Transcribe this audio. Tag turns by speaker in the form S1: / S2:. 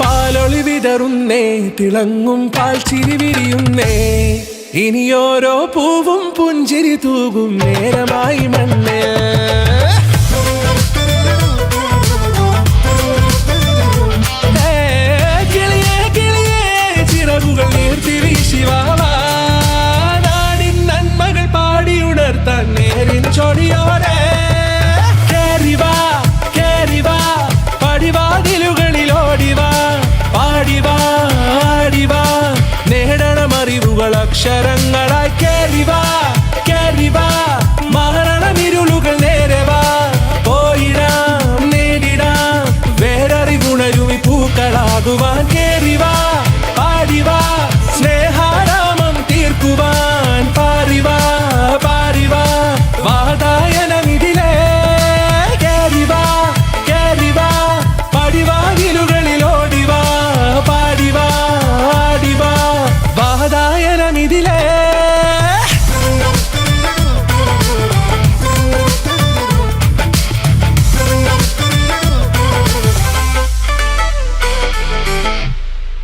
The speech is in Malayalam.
S1: പാലൊളി വിതറുന്നേ, തിളങ്ങും പാൽച്ചിരി വിരിയുന്നേ, ഇനിയോരോ പൂവും പുഞ്ചിരി തൂകും നേരമായി മണ്ണേ. കിളിയേ കിളിയേ ചിറകുകൾ നീർത്തിവീശി വാ, നാടിൻ നന്മകൾ പാടിയുണർത്താൻ നേരിൻ ചൊടിയോടെ. കേറിവാ കേറിവാ പടിവാതിലുകളിൽ ഓടിവാ, പാടിവാ ആടിവാ, നേടണം അറിവുകൾ അക്ഷരങ്ങളായി. കേറിവാ